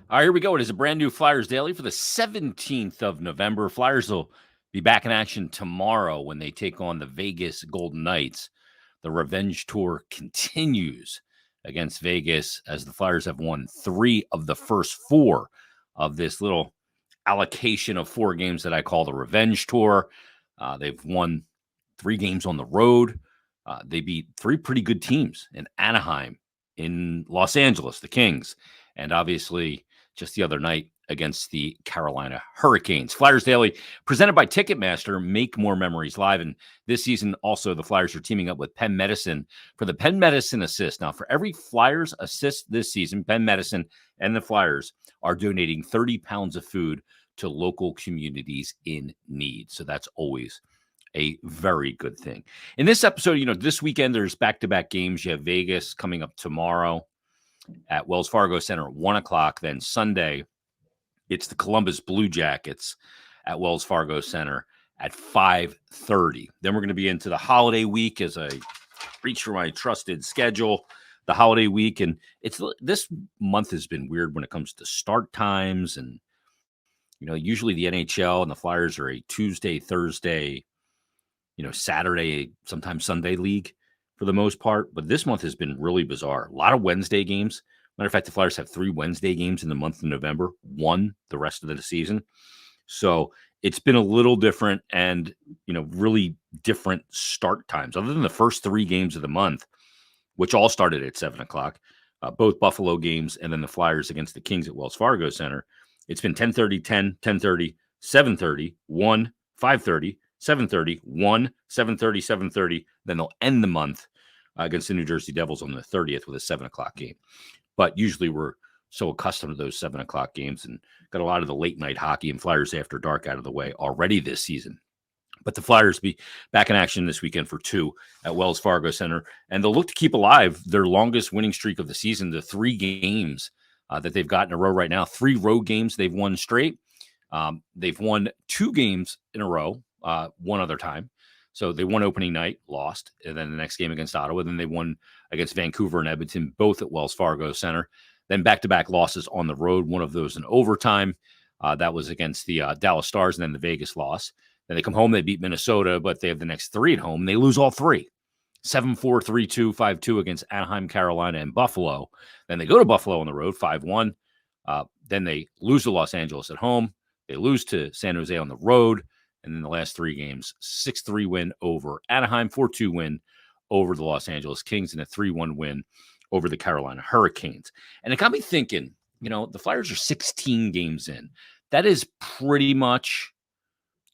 All right, here we go. It is a brand new Flyers Daily for the 17th of November. Flyers will be back in action tomorrow when they take on the Vegas Golden Knights. The revenge tour continues against Vegas as the Flyers have won 3 of the first 4 of this little allocation of 4 games that I call the revenge tour. They've won 3 games on the road. They beat 3 pretty good teams in Anaheim, in Los Angeles, the Kings, and obviously just the other night against the Carolina Hurricanes. Flyers Daily, presented by Ticketmaster, make more memories live. And this season, also, the Flyers are teaming up with Penn Medicine for the Penn Medicine Assist. Now, for every Flyers assist this season, Penn Medicine and the Flyers are donating 30 pounds of food to local communities in need. So that's always a very good thing. In this episode, this weekend, there's back-to-back games. You have Vegas coming up tomorrow at Wells Fargo Center at 1 o'clock. Then Sunday, it's the Columbus Blue Jackets at Wells Fargo Center at 5:30. Then we're going to be into the holiday week as I reach for my trusted schedule, the holiday week. And this month has been weird when it comes to start times. And, usually the NHL and the Flyers are a Tuesday, Thursday, Saturday, sometimes Sunday league for the most part. But this month has been really bizarre. A lot of Wednesday games. Matter of fact, the Flyers have 3 Wednesday games in the month of November, 1 the rest of the season. So it's been a little different and, really different start times. Other than the first 3 games of the month, which all started at 7 o'clock, both Buffalo games, and then the Flyers against the Kings at Wells Fargo Center. It's been 10:30, 10, 10:30, 7:30, 1, 5:30, 7:30, 1, 7:30, 7:30. Then they'll end the month against the New Jersey Devils on the 30th with a 7 o'clock game. But usually we're so accustomed to those 7 o'clock games and got a lot of the late night hockey and Flyers after dark out of the way already this season. But the Flyers be back in action this weekend for 2 at Wells Fargo Center. And they'll look to keep alive their longest winning streak of the season, the 3 games that they've got in a row right now. 3 road games they've won straight. They've won 2 games in a row, one other time. So they won opening night, lost, and then the next game against Ottawa. Then they won against Vancouver and Edmonton, both at Wells Fargo Center. Then back-to-back losses on the road, one of those in overtime. That was against the Dallas Stars and then the Vegas loss. Then they come home, they beat Minnesota, but they have the next 3 at home. They lose all 3. 7-4, 3-2, 5-2 against Anaheim, Carolina, and Buffalo. Then they go to Buffalo on the road, 5-1. Then they lose to Los Angeles at home. They lose to San Jose on the road. And then the last 3 games, 6-3 win over Anaheim, 4-2 win over the Los Angeles Kings, and a 3-1 win over the Carolina Hurricanes. And it got me thinking, the Flyers are 16 games in. That is pretty much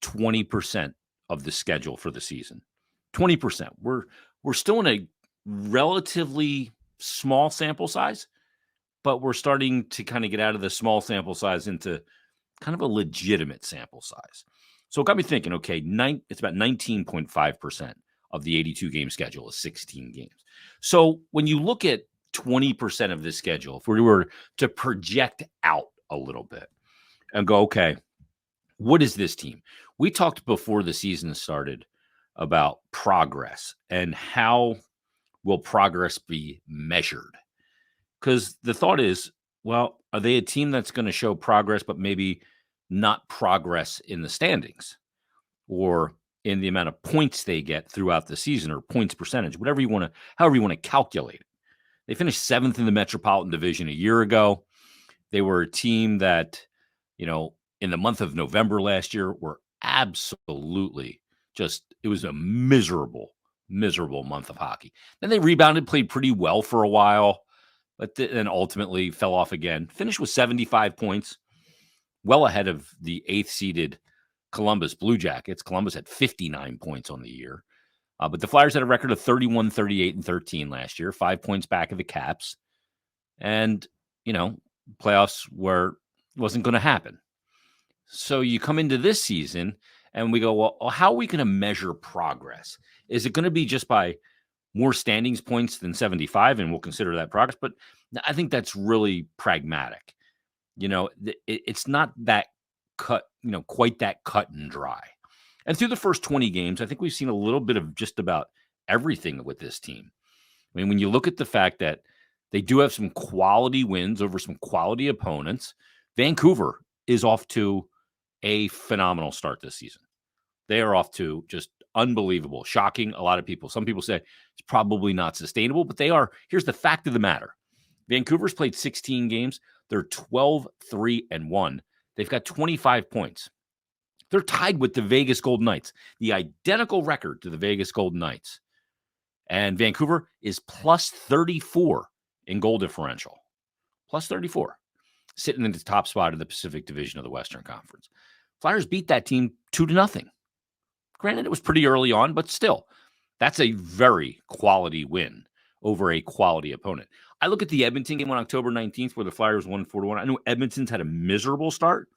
20% of the schedule for the season. 20%. We're still in a relatively small sample size, but we're starting to kind of get out of the small sample size into kind of a legitimate sample size. So it got me thinking, okay, it's about 19.5% of the 82-game schedule is 16 games. So when you look at 20% of the schedule, if we were to project out a little bit and go, okay, what is this team? We talked before the season started about progress and how will progress be measured? Because the thought is, well, are they a team that's going to show progress, but maybe not progress in the standings or in the amount of points they get throughout the season or points percentage, however you want to calculate it. They finished 7th in the Metropolitan Division a year ago. They were a team that, in the month of November last year were absolutely it was a miserable month of hockey. Then they rebounded, played pretty well for a while, but then ultimately fell off again. Finished with 75 points. Well ahead of the 8th-seeded Columbus Blue Jackets. Columbus had 59 points on the year. But the Flyers had a record of 31, 38, and 13 last year, 5 points back of the Caps. And, playoffs wasn't going to happen. So you come into this season and we go, well, how are we going to measure progress? Is it going to be just by more standings points than 75? And we'll consider that progress. But I think that's really pragmatic. It's not that quite that cut and dry. And through the first 20 games, I think we've seen a little bit of just about everything with this team. I mean, when you look at the fact that They do have some quality wins over some quality opponents. Vancouver is off to a phenomenal start this season. They are off to just unbelievable, shocking a lot of people. Some people say it's probably not sustainable, but they are. Here's the fact of the matter. Vancouver's played 16 games. They're 12-3-1. They've got 25 points. They're tied with the Vegas Golden Knights, the identical record to the Vegas Golden Knights. And Vancouver is plus 34 in goal differential. Plus 34. Sitting in the top spot of the Pacific Division of the Western Conference. Flyers beat that team 2-0. Granted, it was pretty early on, but still, that's a very quality win over a quality opponent. I look at the Edmonton game on October 19th where the Flyers won 4-1. I know Edmonton's had a miserable start,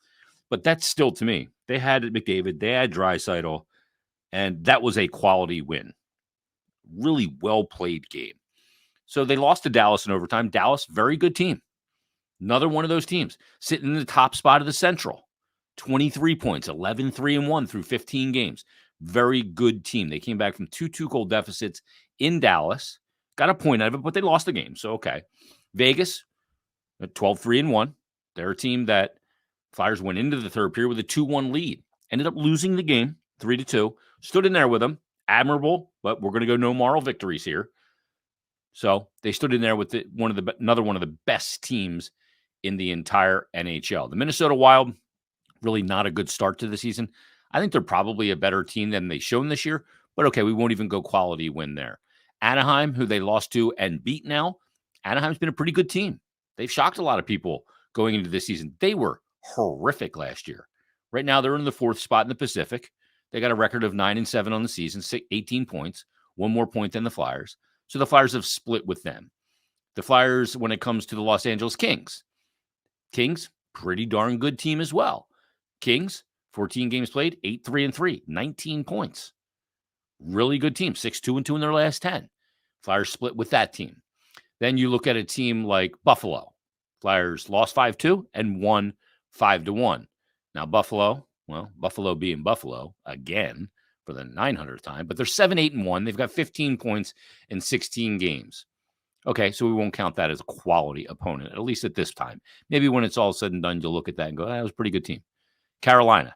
but that's still, to me, they had McDavid, they had Draisaitl, and that was a quality win. Really well-played game. So they lost to Dallas in overtime. Dallas, very good team. Another one of those teams sitting in the top spot of the Central. 23 points, 11-3-1 through 15 games. Very good team. They came back from 2-2 goal deficits in Dallas. Got a point out of it, but they lost the game. So, okay. Vegas, 12-3-1. They're a team that Flyers went into the third period with a 2-1 lead. Ended up losing the game, 3-2. Stood in there with them. Admirable, but we're going to go no moral victories here. So they stood in there with another one of the best teams in the entire NHL. The Minnesota Wild, really not a good start to the season. I think they're probably a better team than they've shown this year, but okay, we won't even go quality win there. Anaheim, who they lost to and beat now, Anaheim's been a pretty good team. They've shocked a lot of people going into this season. They were horrific last year. Right now, they're in the fourth spot in the Pacific. They got a record of 9-7 on the season, 18 points, one more point than the Flyers. So the Flyers have split with them. The Flyers, when it comes to the Los Angeles Kings, pretty darn good team as well. Kings, 14 games played, 8-3-3, 19 points. Really good team, 6-2-2 in their last 10. Flyers split with that team. Then you look at a team like Buffalo. Flyers lost 5-2 and won 5-1. Now Buffalo being Buffalo again for the 900th time, but they're 7-8-1. They've got 15 points in 16 games. Okay, so we won't count that as a quality opponent, at least at this time. Maybe when it's all said and done, you'll look at that and go, that was a pretty good team. Carolina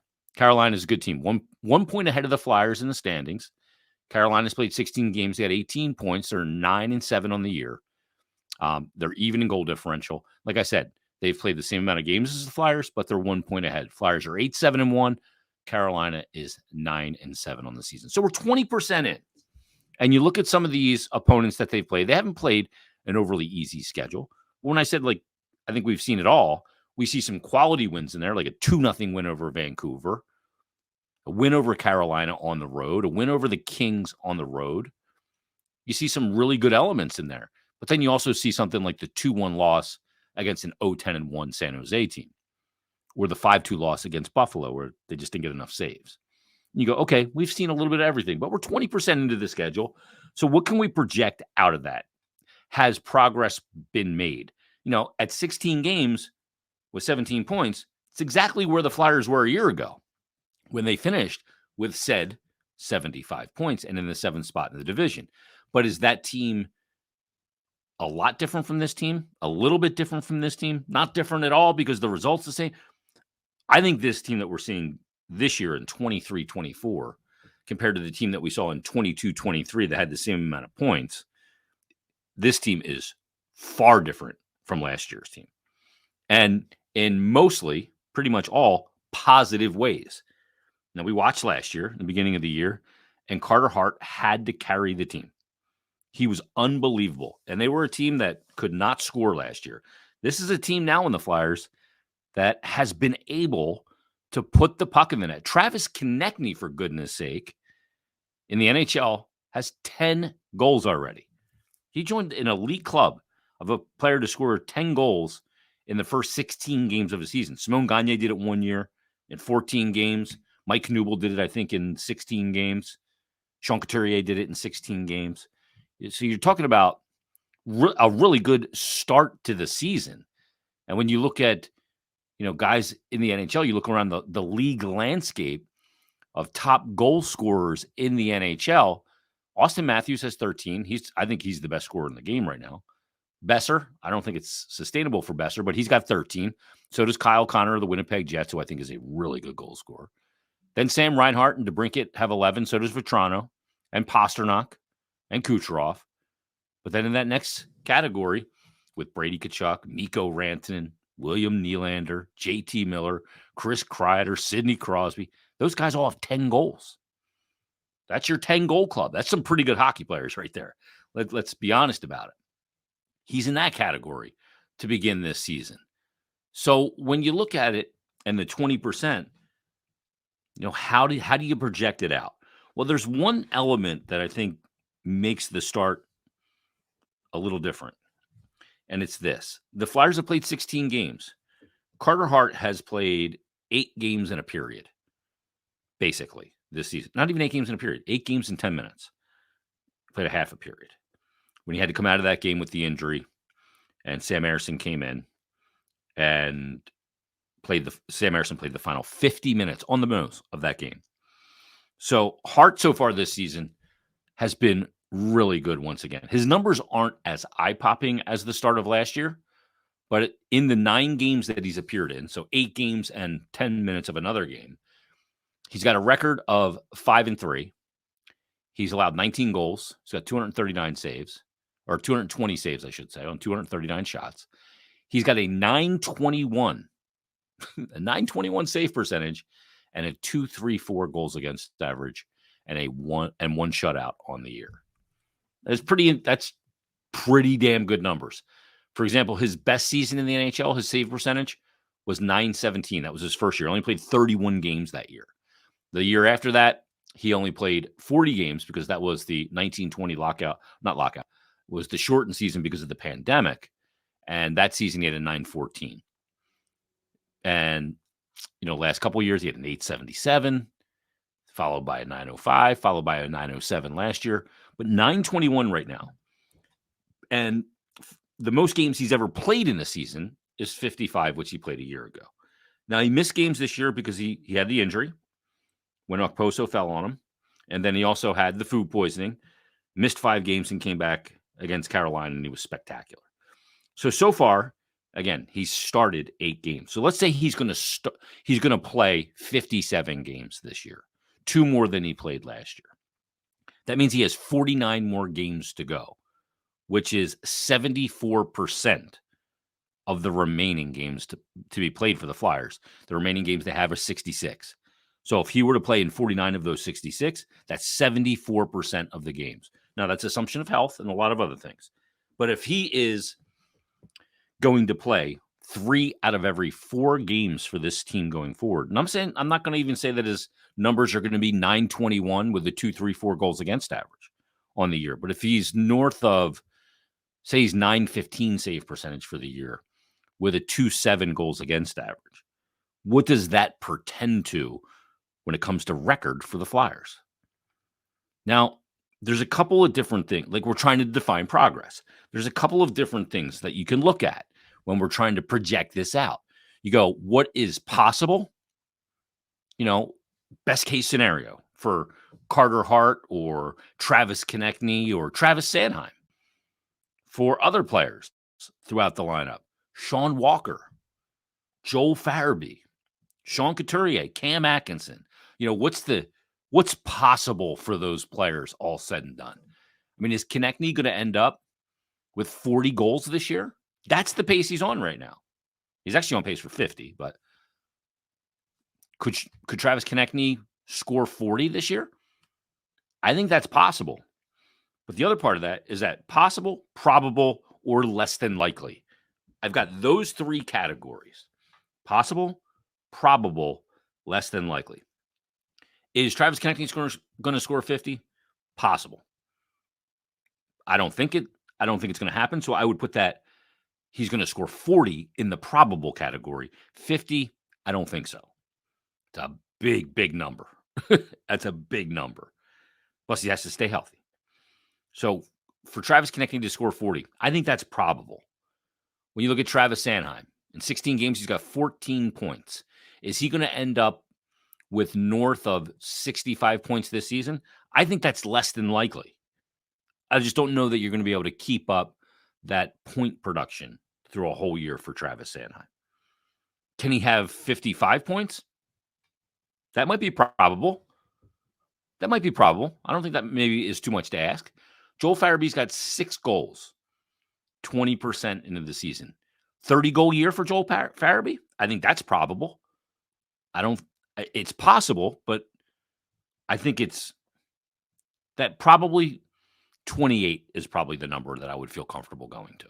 is a good team. One point ahead of the Flyers in the standings. Carolina's played 16 games. They had 18 points. They're 9-7 on the year. They're even in goal differential. Like I said, they've played the same amount of games as the Flyers, but they're 1 point ahead. Flyers are 8-7-1. Carolina is 9-7 on the season. So we're 20% in. And you look at some of these opponents that they've played, they haven't played an overly easy schedule. When I said, I think we've seen it all, we see some quality wins in there, like a 2-0 win over Vancouver, a win over Carolina on the road, a win over the Kings on the road. You see some really good elements in there. But then you also see something like the 2-1 loss against an 0-10-1 San Jose team, or the 5-2 loss against Buffalo, where they just didn't get enough saves. You go, okay, we've seen a little bit of everything, but we're 20% into the schedule. So what can we project out of that? Has progress been made? At 16 games with 17 points, it's exactly where the Flyers were a year ago when they finished with said 75 points and in the 7th spot in the division. But is that team a lot different from this team? A little bit different from this team? Not different at all because the results the same? I think this team that we're seeing this year in 23-24 compared to the team that we saw in 22-23 that had the same amount of points, this team is far different from last year's team. And in mostly, pretty much all, positive ways. Now, we watched last year, in the beginning of the year, and Carter Hart had to carry the team. He was unbelievable. And they were a team that could not score last year. This is a team now in the Flyers that has been able to put the puck in the net. Travis Konechny, for goodness sake, in the NHL, has 10 goals already. He joined an elite club of a player to score 10 goals in the first 16 games of a season. Simon Gagne did it 1 year in 14 games. Mike Knuble did it, I think, in 16 games. Sean Couturier did it in 16 games. So you're talking about a really good start to the season. And when you look at guys in the NHL, you look around the league landscape of top goal scorers in the NHL. Austin Matthews has 13. I think he's the best scorer in the game right now. Besser, I don't think it's sustainable for Besser, but he's got 13. So does Kyle Connor of the Winnipeg Jets, who I think is a really good goal scorer. Then Sam Reinhart and DeBrincat have 11. So does Vetrano and Pasternak and Kucherov. But then in that next category, with Brady Tkachuk, Mikko Rantanen, William Nylander, JT Miller, Chris Kreider, Sidney Crosby, those guys all have 10 goals. That's your 10-goal club. That's some pretty good hockey players right there. Let's be honest about it. He's in that category to begin this season. So when you look at it and the 20%, how do you project it out? Well, there's one element that I think makes the start a little different, and it's this. The Flyers have played 16 games. Carter Hart has played 8 games in a period, basically, this season. Not even 8 games in a period, 8 games in 10 minutes. Played a half a period. When he had to come out of that game with the injury, and Sam Ersson came in and Sam Ersson played the final 50 minutes on the nose of that game. So Hart so far this season has been really good once again. His numbers aren't as eye-popping as the start of last year, but in the 9 games that he's appeared in, so 8 games and 10 minutes of another game, he's got a record of 5-3. He's allowed 19 goals. He's got 239 saves, or 220 saves, I should say, on 239 shots. He's got a 921 save percentage and a 2.34 goals against average and one shutout on the year. That's pretty damn good numbers. For example, his best season in the NHL, his save percentage was 917. That was his first year. Only played 31 games that year. The year after that, he only played 40 games because that was the 1920 lockout. Not lockout. It was the shortened season because of the pandemic. And that season, he had a 914. And, last couple of years, he had an 877, followed by a 905, followed by a 907 last year, but 921 right now. And the most games he's ever played in a season is 55, which he played a year ago. Now, he missed games this year because he had the injury when Okposo fell on him. And then he also had the food poisoning, missed 5 games and came back against Carolina, and he was spectacular. So far, again, he's started 8 games. So let's say he's going to play 57 games this year, 2 more than he played last year. That means he has 49 more games to go, which is 74% of the remaining games to be played for the Flyers. The remaining games they have are 66. So if he were to play in 49 of those 66, that's 74% of the games. Now, that's assumption of health and a lot of other things. But if he is going to play 3 out of every 4 games for this team going forward, and I'm not going to even say that his numbers are going to be 921 with a 2.34 goals against average on the year. But if he's north of, say he's 915 save percentage for the year with a 2.7 goals against average, what does that portend to when it comes to record for the Flyers? Now, there's a couple of different things. Like, we're trying to define progress. There's a couple of different things that you can look at when we're trying to project this out. You go, what is possible? Best case scenario for Carter Hart or Travis Konechny or Travis Sanheim. For other players throughout the lineup, Sean Walker, Joel Farabee, Sean Couturier, Cam Atkinson. What's possible for those players all said and done? I mean, is Konechny going to end up with 40 goals this year? That's the pace he's on right now. He's actually on pace for 50, but could Travis Konechny score 40 this year? I think that's possible. But the other part of that is that possible, probable, or less than likely. I've got those 3 categories. Possible, probable, less than likely. Is Travis Konechny going to score 50? Possible. I don't think it's going to happen. So I would put that he's going to score 40 in the probable category. 50, I don't think so. It's a big, big number. That's a big number. Plus, he has to stay healthy. So for Travis Konechny to score 40, I think that's probable. When you look at Travis Sanheim, in 16 games, he's got 14 points. Is he going to end up with north of 65 points this season? I think that's less than likely. I just don't know that you're going to be able to keep up that point production through a whole year for Travis Sanheim. Can he have 55 points? That might be probable. I don't think that maybe is too much to ask. Joel Farabee's got 6 goals, 20% into the season. 30-goal year for Joel Farabee? I think that's probable. It's possible, but I think it's that probably 28 is probably the number that I would feel comfortable going to.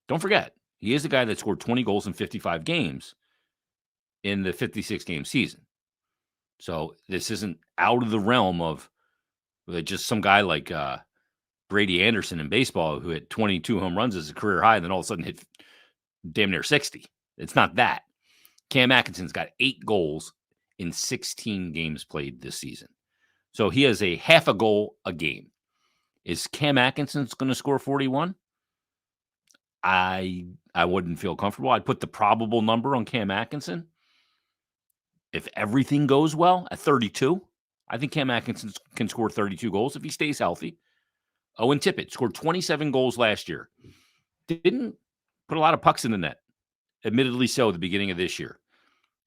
Don't forget, he is the guy that scored 20 goals in 55 games in the 56-game season. So this isn't out of the realm of just some guy like Brady Anderson in baseball who hit 22 home runs as a career high and then all of a sudden hit damn near 60. It's not that. Cam Atkinson's got 8 goals in 16 games played this season. So he has a half a goal a game. Is Cam Atkinson's going to score 41? I wouldn't feel comfortable. I'd put the probable number on Cam Atkinson. If everything goes well at 32, I think Cam Atkinson can score 32 goals if he stays healthy. Owen Tippett scored 27 goals last year. Didn't put a lot of pucks in the net. Admittedly so at the beginning of this year.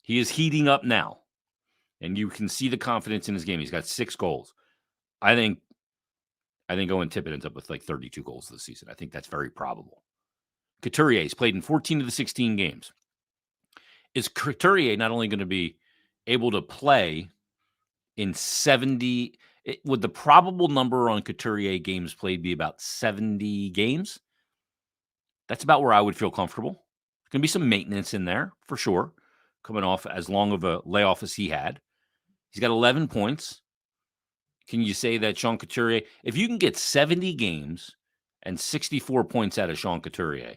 He is heating up now. And you can see the confidence in his game. He's got 6 goals. I think Owen Tippett ends up with like 32 goals this season. I think that's very probable. Couturier's played in 14 of the 16 games. Is Couturier not only going to be able to play in 70? Would the probable number on Couturier games played be about 70 games? That's about where I would feel comfortable. There's going to be some maintenance in there for sure, coming off as long of a layoff as he had. He's got 11 points. Can you say that Sean Couturier, if you can get 70 games and 64 points out of Sean Couturier,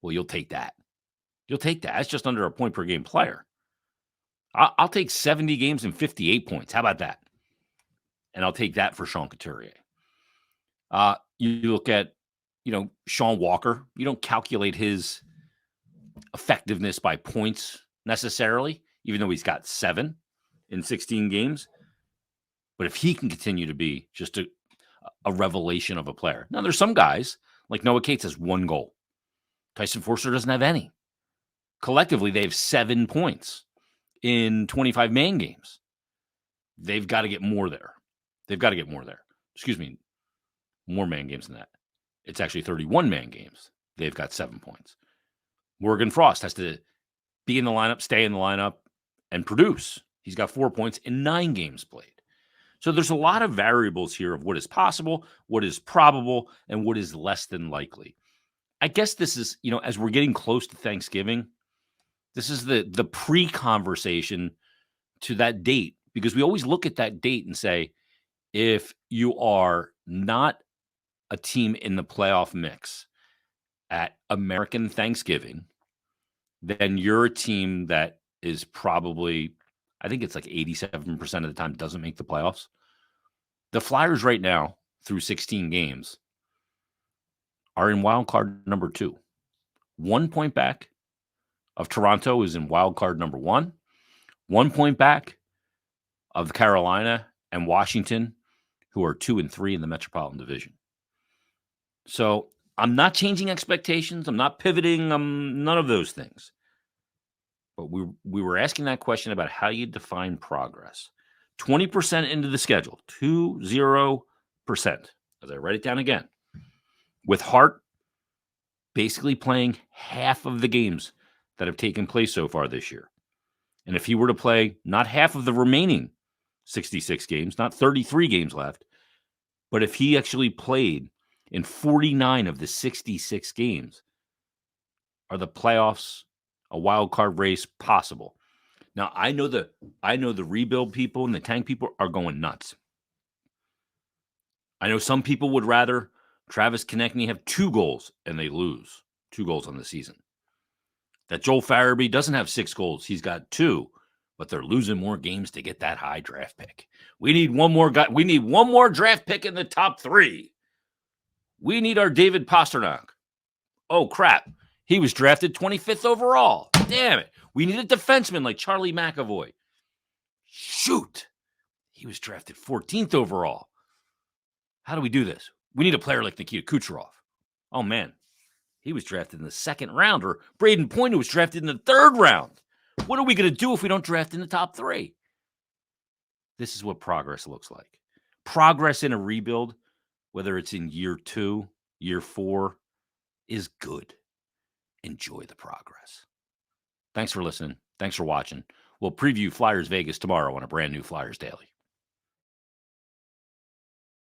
well, you'll take that. You'll take that. That's just under a point per game player. I'll take 70 games and 58 points. How about that? And I'll take that for Sean Couturier. You look at, Sean Walker. You don't calculate his effectiveness by points necessarily, even though he's got 7 in 16 games. But if he can continue to be just a revelation of a player. Now, there's some guys, like Noah Cates has 1 goal. Tyson Forster doesn't have any. Collectively, they have 7 points in 25 man games. They've got to get more there. Excuse me, more man games than that. It's actually 31 man games. They've got 7 points. Morgan Frost has to be in the lineup, stay in the lineup, and produce. He's got 4 points in 9 games played. So there's a lot of variables here of what is possible, what is probable, and what is less than likely. I guess this is, as we're getting close to Thanksgiving, this is the pre-conversation to that date, because we always look at that date and say, if you are not a team in the playoff mix at American Thanksgiving, then you're a team that is probably, I think it's like 87% of the time doesn't make the playoffs. The Flyers right now, through 16 games, are in wild card number 2. 1 point back of Toronto is in wild card number 1. 1 point back of Carolina and Washington, who are 2 and 3 in the Metropolitan Division. So I'm not changing expectations. I'm not pivoting. I'm none of those things. But we were asking that question about how you define progress. 20% into the schedule, 20%. As I write it down again, with Hart basically playing half of the games that have taken place so far this year. And if he were to play not half of the remaining 66 games, not 33 games left, but if he actually played in 49 of the 66 games, are the playoffs, a wild card race possible? Now, I know the rebuild people and the tank people are going nuts. I know some people would rather Travis Konechny have 2 goals and they lose 2 goals on the season. That Joel Farabee doesn't have 6 goals. He's got 2, but they're losing more games to get that high draft pick. We need one more guy. We need one more draft pick in the top 3. We need our David Pastrnak. Oh, crap. He was drafted 25th overall. Damn it. We need a defenseman like Charlie McAvoy. Shoot. He was drafted 14th overall. How do we do this? We need a player like Nikita Kucherov. Oh, man. He was drafted in the second round, or Braden Point, who was drafted in the third round. What are we going to do if we don't draft in the top 3? This is what progress looks like. Progress in a rebuild, whether it's in year 2, year 4, is good. Enjoy the progress. Thanks for listening. Thanks for watching. We'll preview Flyers Vegas tomorrow on a brand new Flyers Daily.